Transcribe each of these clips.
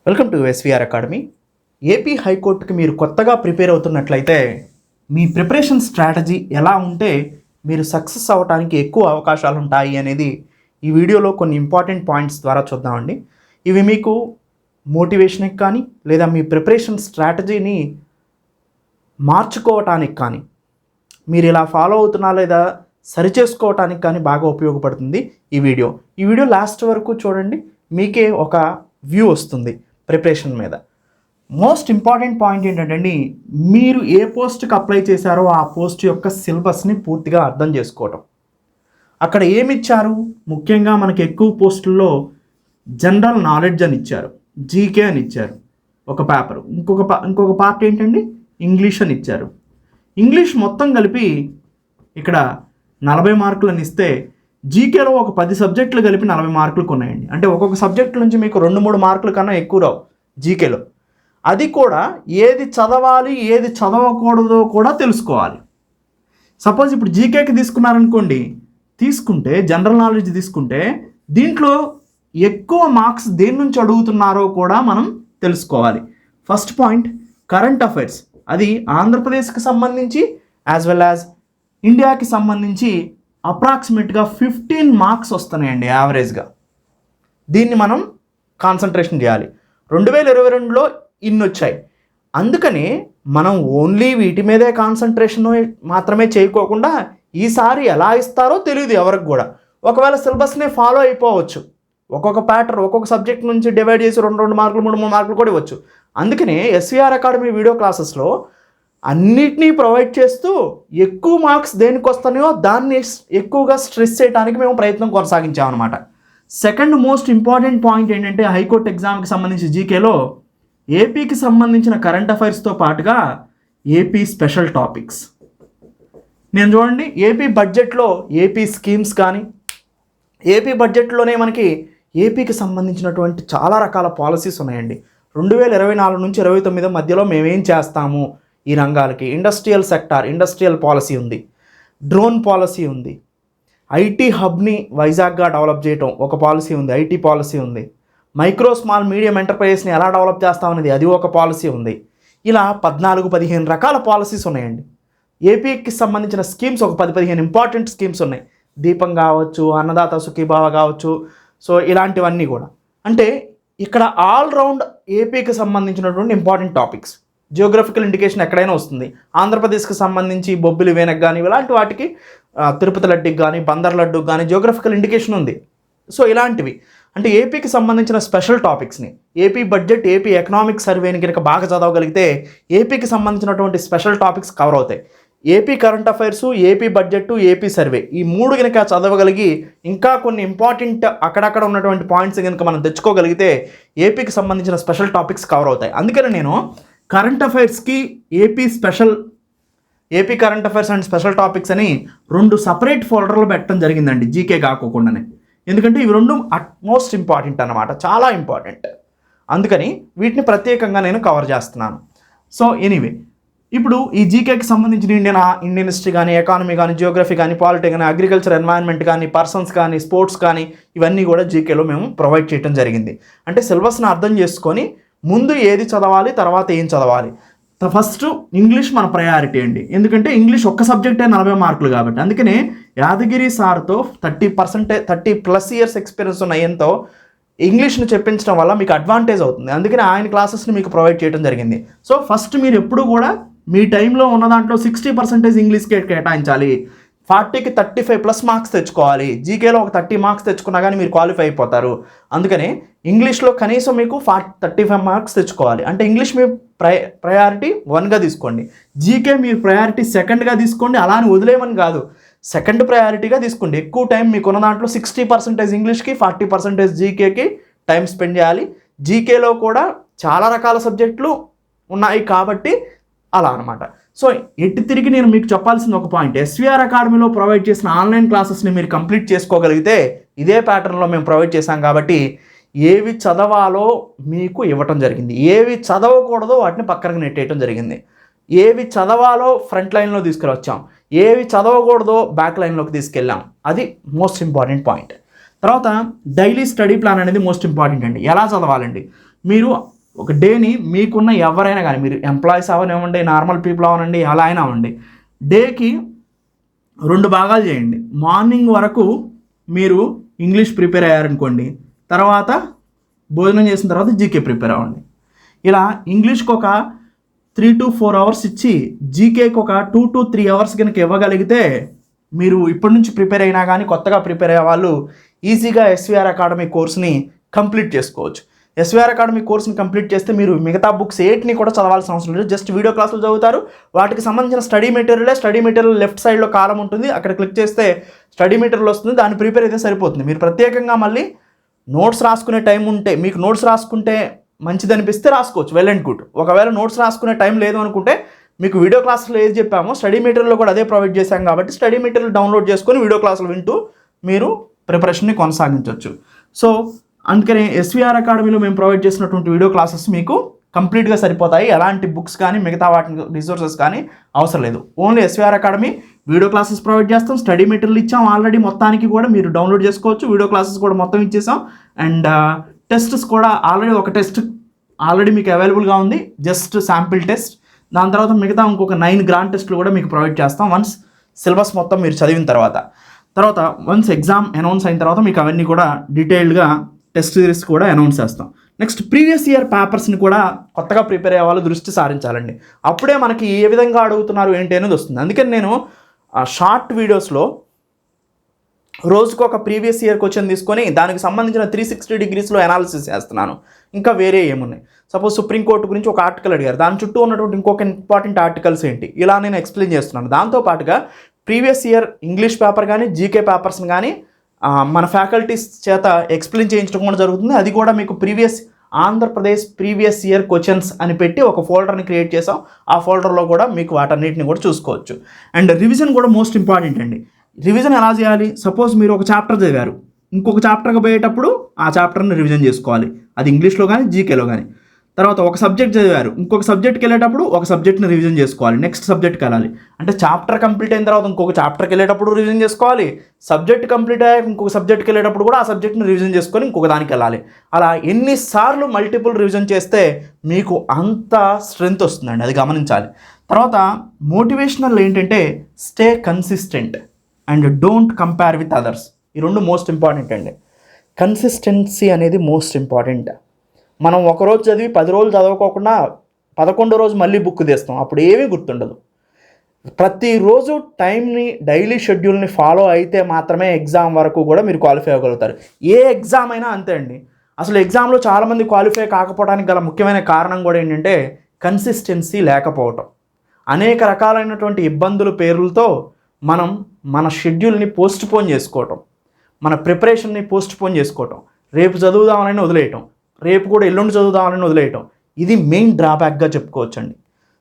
Welcome to SVR academy. AP హైకోర్టుకి మీరు కొత్తగా ప్రిపేర్ అవుతున్నట్లయితే మీ ప్రిపరేషన్ స్ట్రాటజీ ఎలా ఉంటే మీరు సక్సెస్ అవ్వడానికి ఎక్కువ అవకాశాలు ఉంటాయి అనేది ఈ వీడియోలో కొన్ని ఇంపార్టెంట్ పాయింట్స్ ద్వారా చూద్దామండి. ఇవి మీకు మోటివేషన్కి కానీ లేదా మీ ప్రిపరేషన్ స్ట్రాటజీని మార్చుకోవటానికి కానీ మీరు ఇలా ఫాలో అవుతున్నా లేదా సరిచేసుకోవటానికి కానీ బాగా ఉపయోగపడుతుంది ఈ వీడియో లాస్ట్ వరకు చూడండి. మీకే ఒక వ్యూ వస్తుంది ప్రిపరేషన్ మీద. మోస్ట్ ఇంపార్టెంట్ పాయింట్ ఏంటంటే మీరు ఏ పోస్ట్కి అప్లై చేశారో ఆ పోస్ట్ యొక్క సిలబస్ని పూర్తిగా అర్థం చేసుకోవటం. అక్కడ ఏమి ఇచ్చారు, ముఖ్యంగా మనకి ఎక్కువ పోస్టుల్లో జనరల్ నాలెడ్జ్ అని ఇచ్చారు, జీకే అని ఇచ్చారు ఒక పేపర్, ఇంకొక పార్ట్ ఏంటండి ఇంగ్లీష్ అని ఇచ్చారు. ఇంగ్లీష్ మొత్తం కలిపి ఇక్కడ 40 మార్కులు అని ఇస్తే జీకేలో ఒక 10 సబ్జెక్టులు కలిపి 40 మార్కులకు ఉన్నాయండి. అంటే ఒక్కొక్క సబ్జెక్టు నుంచి మీకు 2-3 మార్కుల కన్నా ఎక్కువ రావు జీకేలో. అది కూడా ఏది చదవాలి ఏది చదవకూడదో కూడా తెలుసుకోవాలి. సపోజ్ ఇప్పుడు జీకేకి తీసుకున్నారనుకోండి, తీసుకుంటే జనరల్ నాలెడ్జ్ తీసుకుంటే దీంట్లో ఎక్కువ మార్క్స్ దేని నుంచి అడుగుతున్నారో కూడా మనం తెలుసుకోవాలి. ఫస్ట్ పాయింట్ కరెంట్ అఫైర్స్, అది ఆంధ్రప్రదేశ్కి సంబంధించి యాజ్ వెల్ యాజ్ ఇండియాకి సంబంధించి అప్రాక్సిమేట్గా 15 మార్క్స్ వస్తున్నాయండి యావరేజ్గా. దీన్ని మనం కాన్సన్ట్రేషన్ చేయాలి. 2022లో ఇన్ని వచ్చాయి, అందుకని మనం ఓన్లీ వీటి మీదే కాన్సన్ట్రేషన్ మాత్రమే చేయకోకుండా ఈసారి ఎలా ఇస్తారో తెలియదు ఎవరికి కూడా. ఒకవేళ సిలబస్నే ఫాలో అయిపోవచ్చు, ఒక్కొక్క ప్యాటర్న్ ఒక్కొక్క సబ్జెక్ట్ నుంచి డివైడ్ చేసి 2 మార్కులు 3 మార్కులు కూడా ఇవ్వచ్చు. అందుకనే ఎస్విఆర్ అకాడమీ వీడియో క్లాసెస్లో అన్నిటినీ ప్రొవైడ్ చేస్తూ ఎక్కువ మార్క్స్ దేనికి వస్తున్నాయో దాన్ని ఎక్కువగా స్ట్రెస్ చేయడానికి మేము ప్రయత్నం కొనసాగించామన్నమాట. సెకండ్ మోస్ట్ ఇంపార్టెంట్ పాయింట్ ఏంటంటే హైకోర్టు ఎగ్జామ్కి సంబంధించి జీకేలో ఏపీకి సంబంధించిన కరెంట్ అఫైర్స్తో పాటుగా ఏపీ స్పెషల్ టాపిక్స్. నేను చూడండి ఏపీ బడ్జెట్లో ఏపీ స్కీమ్స్ కానీ, ఏపీ బడ్జెట్లోనే మనకి ఏపీకి సంబంధించినటువంటి చాలా రకాల పాలసీస్ ఉన్నాయండి. 2024 నుంచి 2029 మధ్యలో మేమేం చేస్తాము ఈ రంగాలకి. ఇండస్ట్రియల్ సెక్టార్, ఇండస్ట్రియల్ పాలసీ ఉంది, డ్రోన్ పాలసీ ఉంది, ఐటీ హబ్ని వైజాగ్గా డెవలప్ చేయటం ఒక పాలసీ ఉంది, ఐటీ పాలసీ ఉంది, మైక్రో స్మాల్ మీడియం ఎంటర్ప్రైజెస్ని ఎలా డెవలప్ చేస్తామనేది అది ఒక పాలసీ ఉంది. ఇలా 14-15 రకాల పాలసీస్ ఉన్నాయండి. ఏపీకి సంబంధించిన స్కీమ్స్ ఒక 10-15 ఇంపార్టెంట్ స్కీమ్స్ ఉన్నాయి. దీపం కావచ్చు, అన్నదాత సుఖీభావ కావచ్చు, సో ఇలాంటివన్నీ కూడా. అంటే ఇక్కడ ఆల్రౌండ్ ఏపీకి సంబంధించినటువంటి ఇంపార్టెంట్ టాపిక్స్. జియోగ్రఫికల్ ఇండికేషన్ ఎక్కడైనా వస్తుంది. ఆంధ్రప్రదేశ్కి సంబంధించి బొబ్బిలి వేనకు కానీ ఇలాంటి వాటికి, తిరుపతి లడ్డుకి కానీ బందర్ లడ్డుకి కానీ జియోగ్రఫికల్ ఇండికేషన్ ఉంది. సో ఇలాంటివి అంటే ఏపీకి సంబంధించిన స్పెషల్ టాపిక్స్ని, ఏపీ బడ్జెట్, ఏపీ ఎకనామిక్ సర్వేని కనుక బాగా చదవగలిగితే ఏపీకి సంబంధించినటువంటి స్పెషల్ టాపిక్స్ కవర్ అవుతాయి. AP current affairs, AP budget, AP survey, ఈ 3 కనుక చదవగలిగి ఇంకా కొన్ని ఇంపార్టెంట్ అక్కడక్కడ ఉన్నటువంటి పాయింట్స్ కనుక మనం తెచ్చుకోగలిగితే ఏపీకి సంబంధించిన స్పెషల్ టాపిక్స్ కవర్ అవుతాయి. అందుకని నేను కరెంట్ అఫైర్స్కి AP current affairs and special topics అని 2 సపరేట్ ఫోల్డర్లు పెట్టడం జరిగిందండి, జీకే కాకోకుండానే. ఎందుకంటే ఇవి 2 అట్మోస్ట్ ఇంపార్టెంట్ అన్నమాట, చాలా ఇంపార్టెంట్. అందుకని వీటిని ప్రత్యేకంగా నేను కవర్ చేస్తున్నాను. సో ఎనీవే, ఇప్పుడు ఈ జీకేకి సంబంధించిన ఇండియన్ హిస్టరీ కానీ, ఎకానమీ కానీ, జియోగ్రఫీ కానీ, పాలిటీ కానీ, అగ్రికల్చర్, ఎన్వైరన్మెంట్ కానీ, పర్సన్స్ కానీ, స్పోర్ట్స్ కానీ ఇవన్నీ కూడా జీకేలో మేము ప్రొవైడ్ చేయడం జరిగింది. అంటే సిలబస్ని అర్థం చేసుకొని ముందు ఏది చదవాలి, తర్వాత ఏం చదవాలి. ఫస్ట్ ఇంగ్లీష్ మన ప్రయారిటీ అండి. ఎందుకంటే ఇంగ్లీష్ ఒక్క సబ్జెక్టే 40 మార్కులు కాబట్టి. అందుకనే యాదగిరి సార్తో 30+ ఇయర్స్ ఎక్స్పీరియన్స్ ఉన్న ఎంతో ఇంగ్లీష్ని చెప్పించడం వల్ల మీకు అడ్వాంటేజ్ అవుతుంది. అందుకని ఆయన క్లాసెస్ని మీకు ప్రొవైడ్ చేయడం జరిగింది. సో ఫస్ట్ మీరు ఎప్పుడు కూడా మీ టైంలో ఉన్న దాంట్లో 60% ఇంగ్లీష్కే కేటాయించాలి. 40కి 35+ మార్క్స్ తెచ్చుకోవాలి. జీకేలో ఒక 30 మార్క్స్ తెచ్చుకున్నా కానీ మీరు క్వాలిఫై అయిపోతారు. అందుకని ఇంగ్లీష్లో కనీసం మీకు 35 మార్క్స్ తెచ్చుకోవాలి. అంటే ఇంగ్లీష్ మీ ప్రయారిటీ 1గా తీసుకోండి, జీకే మీరు ప్రయారిటీ 2గా తీసుకోండి. అలా అని వదిలేయమని కాదు, 2nd ప్రయారిటీగా తీసుకోండి. ఎక్కువ టైం మీకున్న దాంట్లో 60% ఇంగ్లీష్కి, 40% జీకేకి టైం స్పెండ్ చేయాలి. జీకేలో కూడా చాలా రకాల సబ్జెక్టులు ఉన్నాయి కాబట్టి అలా అనమాట. సో ఎటు తిరిగి నేను మీకు చెప్పాల్సిన ఒక పాయింట్, ఎస్విఆర్ అకాడమీలో ప్రొవైడ్ చేసిన ఆన్లైన్ క్లాసెస్ని మీరు కంప్లీట్ చేసుకోగలిగితే ఇదే ప్యాటర్న్లో మేము ప్రొవైడ్ చేశాం కాబట్టి ఏవి చదవాలో మీకు ఇవ్వటం జరిగింది, ఏవి చదవకూడదో వాటిని పక్కనకి నెట్టేయటం జరిగింది. ఏవి చదవాలో ఫ్రంట్ లైన్లో తీసుకురొచ్చాం, ఏవి చదవకూడదో బ్యాక్ లైన్లోకి తీసుకెళ్ళాం. అది మోస్ట్ ఇంపార్టెంట్ పాయింట్. తర్వాత డైలీ స్టడీ ప్లాన్ అనేది మోస్ట్ ఇంపార్టెంట్ అండి. ఎలా చదవాలండి, మీరు ఒక డేని మీకున్న ఎవరైనా కానీ, మీరు ఎంప్లాయీస్ అవనివ్వండి, నార్మల్ పీపుల్ అవనండి, ఎలా అయినా అవ్వండి, డేకి 2 భాగాలు చేయండి. మార్నింగ్ వరకు మీరు ఇంగ్లీష్ ప్రిపేర్ అయ్యారనుకోండి, తర్వాత భోజనం చేసిన తర్వాత జీకే ప్రిపేర్ అవ్వండి. ఇలా ఇంగ్లీష్కి ఒక 3 to 4 అవర్స్ ఇచ్చి జీకేకి ఒక 2 to 3 అవర్స్ కనుక ఇవ్వగలిగితే మీరు ఇప్పటి నుంచి ప్రిపేర్ అయినా కానీ కొత్తగా ప్రిపేర్ అయ్యే వాళ్ళు ఈజీగా ఎస్వీఆర్ అకాడమీ కోర్స్ని కంప్లీట్ చేసుకోవచ్చు. ఎస్వీఆర్ అకాడమీ కోర్స్ని కంప్లీట్ చేస్తే మీరు మిగతా బుక్స్ ఏటిని కూడా చదవాల్సిన అవసరం లేదు. జస్ట్ వీడియో క్లాసులు చదువుతారు. వాటికి సంబంధించిన స్టడీ మెటీరియల్ లెఫ్ట్ సైడ్లో కాలం ఉంటుంది, అక్కడ క్లిక్ చేస్తే స్టడీ మెటీరియల్ వస్తుంది, దాన్ని ప్రిపేర్ అయితే సరిపోతుంది. మీరు ప్రత్యేకంగా మళ్ళీ నోట్స్ రాసుకునే టైం ఉంటే, మీకు నోట్స్ రాసుకుంటే మంచిది అనిపిస్తే రాసుకోవచ్చు, వెల్ అండ్ గుడ్. ఒకవేళ నోట్స్ రాసుకునే టైం లేదు అనుకుంటే మీకు వీడియో క్లాసులో ఏది చెప్పామో స్టడీ మెటీరియల్లో కూడా అదే ప్రొవైడ్ చేశాం కాబట్టి స్టడీ మెటీరియల్ డౌన్లోడ్ చేసుకొని వీడియో క్లాసులు వింటూ మీరు ప్రిపరేషన్ని కొనసాగించవచ్చు. సో అందుకని ఎస్వీఆర్ అకాడమీలో మేము ప్రొవైడ్ చేసినటువంటి వీడియో క్లాసెస్ మీకు కంప్లీట్గా సరిపోతాయి. ఎలాంటి బుక్స్ కానీ మిగతా వాటి రిసోర్సెస్ కానీ అవసరం లేదు. Only SVR academy video classes provide చేస్తాం, స్టడీ మెటీరియల్ ఇచ్చాం ఆల్రెడీ, మొత్తానికి కూడా మీరు డౌన్లోడ్ చేసుకోవచ్చు. వీడియో క్లాసెస్ కూడా మొత్తం ఇచ్చేసాం. అండ్ టెస్ట్స్ కూడా ఆల్రెడీ ఒక టెస్ట్ ఆల్రెడీ మీకు అవైలబుల్గా ఉంది, జస్ట్ శాంపిల్ టెస్ట్. దాని తర్వాత మిగతా ఇంకొక 9 గ్రాండ్ టెస్ట్లు కూడా మీకు ప్రొవైడ్ చేస్తాం వన్స్ సిలబస్ మొత్తం మీరు చదివిన తర్వాత వన్స్ ఎగ్జామ్ అనౌన్స్ అయిన తర్వాత మీకు అవన్నీ కూడా డీటెయిల్డ్గా టెస్ట్ సిరీస్ కూడా అనౌన్స్ చేస్తాం. నెక్స్ట్ ప్రీవియస్ ఇయర్ పేపర్స్ని కూడా కొత్తగా ప్రిపేర్ అయ్యే వాళ్ళు దృష్టి సారించాలండి. అప్పుడే మనకి ఏ విధంగా అడుగుతున్నారు ఏంటి అనేది వస్తుంది. అందుకని నేను షార్ట్ వీడియోస్లో రోజుకు ఒక ప్రీవియస్ ఇయర్ క్వశ్చన్ తీసుకొని దానికి సంబంధించిన 360 డిగ్రీస్లో అనాలిసిస్ చేస్తున్నాను. ఇంకా వేరే ఏమున్నాయి, సపోజ్ సుప్రీంకోర్టు గురించి ఒక ఆర్టికల్ అడిగారు, దాని చుట్టూ ఉన్నటువంటి ఇంకొక ఇంపార్టెంట్ ఆర్టికల్స్ ఏంటి, ఇలా నేను ఎక్స్ప్లెయిన్ చేస్తున్నాను. దాంతోపాటుగా ప్రీవియస్ ఇయర్ ఇంగ్లీష్ పేపర్ కానీ జీకే పేపర్స్ని కానీ మన ఫ్యాకల్టీస్ చేత ఎక్స్ప్లెయిన్ చేయించడం కూడా జరుగుతుంది. అది కూడా మీకు ఆంధ్రప్రదేశ్ ప్రీవియస్ ఇయర్ క్వశ్చన్స్ అని పెట్టి ఒక ఫోల్డర్ని క్రియేట్ చేసాం. ఆ ఫోల్డర్లో కూడా మీకు వాటన్నిటిని కూడా చూసుకోవచ్చు. అండ్ రివిజన్ కూడా మోస్ట్ ఇంపార్టెంట్ అండి. రివిజన్ ఎలా చేయాలి, సపోజ్ మీరు ఒక చాప్టర్ చదివారు, ఇంకొక చాప్టర్కి పోయేటప్పుడు ఆ చాప్టర్ని రివిజన్ చేసుకోవాలి, అది ఇంగ్లీష్లో కానీ జీకేలో కానీ. తర్వాత ఒక సబ్జెక్ట్ చదివారు, ఇంకొక సబ్జెక్ట్కి వెళ్ళేటప్పుడు ఒక సబ్జెక్ట్ని రివిజన్ చేసుకోవాలి, నెక్స్ట్ సబ్జెక్ట్కి వెళ్ళాలి. అంటే చాప్టర్ కంప్లీట్ అయిన తర్వాత ఇంకొక చాప్టర్కి వెళ్ళేటప్పుడు రివిజన్ చేసుకోవాలి, సబ్జెక్ట్ కంప్లీట్ అయ్యాక ఇంకొక సబ్జెక్ట్కి వెళ్ళేటప్పుడు కూడా ఆ సబ్జెక్ట్ని రివిజన్ చేసుకొని ఇంకొక దానికి వెళ్ళాలి. అలా ఎన్నిసార్లు మల్టిపుల్ రివిజన్ చేస్తే మీకు అంత స్ట్రెంగ్త్ వస్తుందండి, అది గమనించాలి. తర్వాత మోటివేషనల్ ఏంటంటే stay consistent and don't compare with others. ఈ 2 మోస్ట్ ఇంపార్టెంట్ అండి. కన్సిస్టెన్సీ అనేది మోస్ట్ ఇంపార్టెంట్. మనం ఒకరోజు చదివి 10 రోజులు చదవకోకుండా 11వ రోజు మళ్ళీ బుక్ తీస్తాం, అప్పుడు ఏమీ గుర్తుండదు. ప్రతిరోజు టైంని, డైలీ షెడ్యూల్ని ఫాలో అయితే మాత్రమే ఎగ్జామ్ వరకు కూడా మీరు క్వాలిఫై అవ్వగలుగుతారు. ఏ ఎగ్జామ్ అయినా అంతే అండి. అసలు ఎగ్జామ్లో చాలామంది క్వాలిఫై కాకపోవడానికి గల ముఖ్యమైన కారణం కూడా ఏంటంటే కన్సిస్టెన్సీ లేకపోవటం. అనేక రకాలైనటువంటి ఇబ్బందుల పేర్లతో మనం మన షెడ్యూల్ని పోస్ట్పోన్ చేసుకోవటం, మన ప్రిపరేషన్ని పోస్ట్పోన్ చేసుకోవటం, రేపు చదువుదామని వదిలేయటం, రేపు కూడా ఎల్లుండి చదువుదామని వదిలేయటం, ఇది మెయిన్ డ్రాబ్యాక్గా చెప్పుకోవచ్చండి.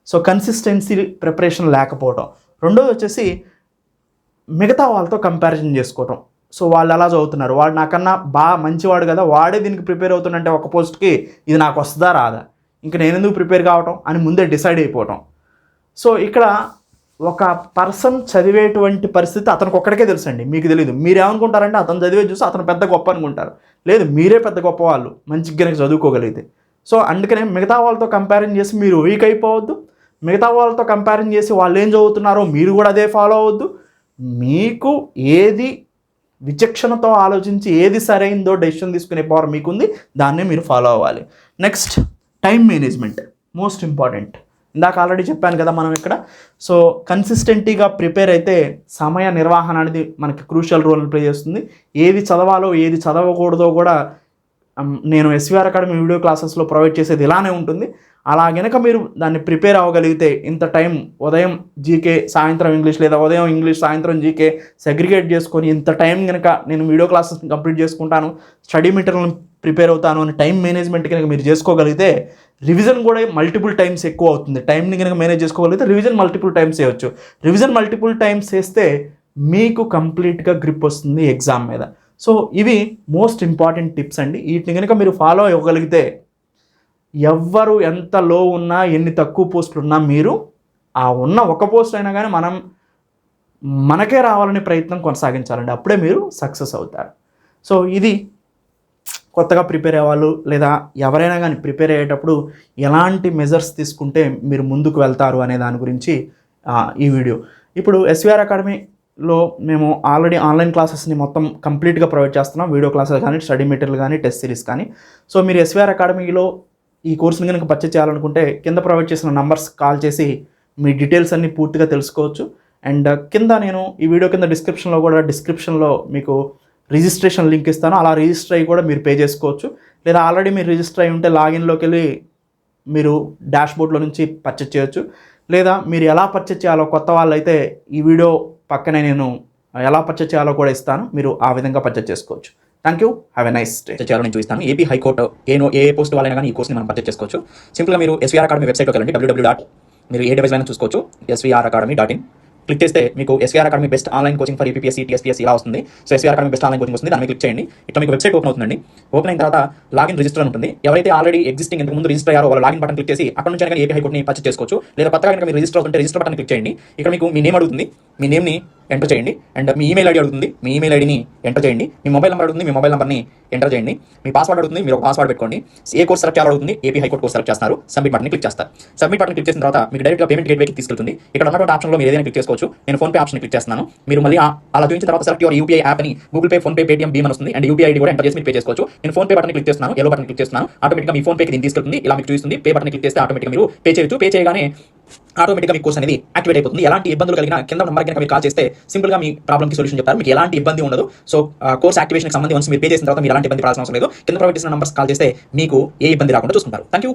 సో కన్సిస్టెన్సీ ప్రిపరేషన్ లేకపోవటం. రెండోది వచ్చేసి మిగతా వాళ్ళతో కంపారిజన్ చేసుకోవటం. సో వాళ్ళు ఎలా చదువుతున్నారు, వాడు నాకన్నా బాగా మంచివాడు కదా, వాడే దీనికి ప్రిపేర్ అవుతుందంటే ఒక పోస్ట్కి, ఇది నాకు వస్తుందా రాదా, ఇంక నేను ఎందుకు ప్రిపేర్ కావటం అని ముందే డిసైడ్ అయిపోవటం. సో ఇక్కడ ఒక పర్సన్ చదివేటువంటి పరిస్థితి అతనికి ఒక్కడికే తెలుసండి, మీకు తెలియదు. మీరేమనుకుంటారంటే అతను చదివే చూసి అతను పెద్ద గొప్ప అనుకుంటారు. లేదు, మీరే పెద్ద గొప్ప వాళ్ళు మంచిగా చదువుకోగలిగితే. సో అందుకనే మిగతా వాళ్ళతో కంపారిజన్ చేసి మీరు వీక్ అయిపోవద్దు. మిగతా వాళ్ళతో కంపారిజన్ చేసి వాళ్ళు ఏం చదువుతున్నారో మీరు కూడా అదే ఫాలో అవ్వద్దు. మీకు ఏది విచక్షణతో ఆలోచించి ఏది సరైందో డెసిషన్ తీసుకునే పవర్ మీకుంది, దాన్నే మీరు ఫాలో అవ్వాలి. Next time management most important. ఇందాక ఆల్రెడీ చెప్పాను కదా మనం ఇక్కడ. సో కన్సిస్టెంట్గా ప్రిపేర్ అయితే సమయ నిర్వహణ అనేది మనకి క్రూషియల్ రోల్ ప్లే చేస్తుంది. ఏది చదవాలో ఏది చదవకూడదో కూడా నేను ఎస్వీఆర్ అకాడమీ వీడియో క్లాసెస్లో ప్రొవైడ్ చేసేది ఇలానే ఉంటుంది. అలా గనక మీరు దాన్ని ప్రిపేర్ అవ్వగలిగితే ఇంత టైం ఉదయం జీకే సాయంత్రం ఇంగ్లీష్, లేదా ఉదయం ఇంగ్లీష్ సాయంత్రం జీకే సెగ్రిగేట్ చేసుకొని ఇంత టైం కనుక నేను వీడియో క్లాసెస్ కంప్లీట్ చేసుకుంటాను, స్టడీ మెటీరియల్ ప్రిపేర్ అవుతాను అని టైం మేనేజ్మెంట్ కనుక మీరు చేసుకోగలిగితే రివిజన్ కూడా మల్టిపుల్ టైమ్స్ ఎక్కువ అవుతుంది. టైంని కనుక మేనేజ్ చేసుకోగలిగితే రివిజన్ మల్టిపుల్ టైమ్స్ చేయవచ్చు. రివిజన్ మల్టిపుల్ టైమ్స్ చేస్తే మీకు కంప్లీట్గా గ్రిప్ వస్తుంది ఎగ్జామ్ మీద. సో ఇవి మోస్ట్ ఇంపార్టెంట్ టిప్స్ అండి. వీటిని కనుక మీరు ఫాలో అవ్వగలిగితే ఎవ్వరు ఎంత లో ఉన్నా, ఎన్ని తక్కువ పోస్టులు ఉన్నా, మీరు ఆ ఉన్న ఒక పోస్ట్ అయినా కానీ మనకే రావాలనే ప్రయత్నం కొనసాగించాలండి. అప్పుడే మీరు సక్సెస్ అవుతారు. సో ఇది కొత్తగా ప్రిపేర్ అయ్యేవాళ్ళు లేదా ఎవరైనా కానీ ప్రిపేర్ అయ్యేటప్పుడు ఎలాంటి మెజర్స్ తీసుకుంటే మీరు ముందుకు వెళ్తారు అనే దాని గురించి ఈ వీడియో. ఇప్పుడు ఎస్విఆర్ అకాడమీలో మేము ఆల్రెడీ ఆన్లైన్ క్లాసెస్ని మొత్తం కంప్లీట్గా ప్రొవైడ్ చేస్తున్నాం, వీడియో క్లాసెస్ కానీ, స్టడీ మెటీరియల్ కానీ, టెస్ట్ సిరీస్ కానీ. సో మీరు ఎస్విఆర్ అకాడమీలో ఈ కోర్సుని కనుక పర్చేజ్ చేయాలనుకుంటే కింద ప్రొవైడ్ చేసిన నంబర్స్ కాల్ చేసి మీ డీటెయిల్స్ అన్నీ పూర్తిగా తెలుసుకోవచ్చు. అండ్ కింద నేను ఈ వీడియో కింద డిస్క్రిప్షన్లో మీకు రిజిస్ట్రేషన్ లింక్ ఇస్తాను, అలా రిజిస్టర్ అయ్యి కూడా మీరు పే చేసుకోవచ్చు. లేదా ఆల్రెడీ మీరు రిజిస్టర్ అయ్యి ఉంటే లాగిన్లోకి వెళ్ళి మీరు డాష్బోర్డ్లో నుంచి పర్చేజ్ చేయొచ్చు. లేదా మీరు ఎలా పర్చేజ్ చేయాలో, కొత్త వాళ్ళు అయితే ఈ వీడియో పక్కనే నేను ఎలా పర్చేజ్ చేయాలో కూడా ఇస్తాను, మీరు ఆ విధంగా పర్చేజ్ చేసుకోవచ్చు. Thank you, have a nice day. చేయాలో నేను చూపిస్తాను. ఏపీ హైకోర్టు ఏ పోస్ట్ వాళ్ళైనా కానీ ఈ కోర్స్ని మనం పర్చేజ్ చేసుకోవచ్చు. సింపుల్గా మీరు ఎస్విఆర్ అకాడమీ వెబ్సైట్లోకి వెళ్ళండి. www. మీరు ఏ డివైస్ అయినా చూసుకోవచ్చు, SVRacademy.in క్లిక్ చేస్తే మీకు SVR academy best online coaching for APSC, TSPSC ఇలా వస్తుంది. So SVR academy best online coaching వస్తుంది, దాన్ని క్లిక్ చేయండి. ఇట్లా మీకు వెబ్సైట్ ఓపెన్ అవుతుందండి. ఓపెన్ అయిన తర్వాత లాగిన్ రిజిస్టర్ అని ఉంటుంది. ఎవరైతే ఆల్రెడీ ఎగ్జిస్టింగ్ ఇంతకు ముందు రిజిస్టర్ అయ్యారో వాళ్ళు లాగిన్ బటన్ క్లిక్ చేసి అక్కడ నుంచి ఏపీ హైకోర్టుని పర్చేజ్ చేసుకోవచ్చు. లేదా కొత్తగా కనుక మీరు రిజిస్టర్ అవుతుంటే రిజిస్టర్ బటన్ క్లిక్ చేయండి. ఇక్కడ మీకు మీ నేమ్ అడుగుతుంది, మీ నేమ్ని ఎంటర్ చేయండి. అండ్ మీ ఈమెయిల్ ఐడి అడుగుతుంది, మీ ఈమెయిల్ ఐడిని ఎంటర్ చేయండి. మీ మొబైల్ నెంబర్ అడుగుతుంది, మీ మొబైల్ నెంబర్ని ఎంటర్ చేయండి. మీ పాస్వర్డ్ అడుగుతుంది, మీరు ఒక పాస్వర్డ్ పెట్టుకోండి. ఏ కోర్స్ సెలెక్ట్ చేయాలో అడుగుతుంది, ఏపీ హైకోర్టు కోర్స్ సెలెక్ట్ చేస్తారు. సబ్మిట్ బటన్ క్లిక్ చేస్తారు. సబ్మిట్ బటన్ క్లిక్ చేసిన తర్వాత మీకు డైరెక్ట్గా పేమెంట్ గేట్వేకి తీసుకెళ్తుంది. ఇక్కడ ఉన్నటువంటి ఆప్షన్లో మీరు ఏదైనా క్లిక్ చేసుకోవచ్చు. నేను ఫోన్పే ఆప్షన్ క్లిక్ చేస్తున్నాను. మీరు మళ్ళీ అలా చూపించిన తర్వాత సెలెక్ట్ యువర్ యూపీఐ యాప్ అని గూగుల్ పే, ఫోన్పే, పేటీఎం, భీమ్ అని వస్తుంది. అండ్ యూపీఐ ఐడి కూడా ఎంటర్ చేసి మీరు పే చేసుకోవచ్చు. నేను ఫోన్పే బటన్ క్లిక్ చేస్తున్నాను, ఎల్లో బటన్ క్లిక్ చేస్తున్నాను. ఆటోమేటిక్గా మీ ఫోన్పేకి దీన్ని తీసుకెళ్తుంది, ఇలా మీకు చూస్తుంది. పే బటన్ క్లిక్ చేస్తే ఆటోమేటిక్గా మీరు పే చేయొచ్చు. పే చేయగానే ఆటోమేటిక్గా మీ కోర్స్ అనేది యాక్టివేట్ అయిపోతుంది. ఎలాంటి ఇబ్బందులు కలిగినా కింద నెంబర్ కనుక మీరు కాల్ చేస్తే సింపుల్గా మీ ప్రాబ్లమ్కి సొల్యూషన్ చెప్తారు. మీకు ఎలాంటి ఇబ్బంది ఉండదు. సో కోర్స్ యాక్టివేషన్కి సంబంధించి మీరు పే చేసిన తర్వాత మీరు ఎలాంటి ఇబ్బంది పడాల్సిన అవసరం లేదు. కింద ప్రొవైడ్ చేసిన నంబర్స్ కాల్ చేస్తే మీకు ఏ ఇబ్బంది రాకుండా చూసుకుంటారు. Thank you.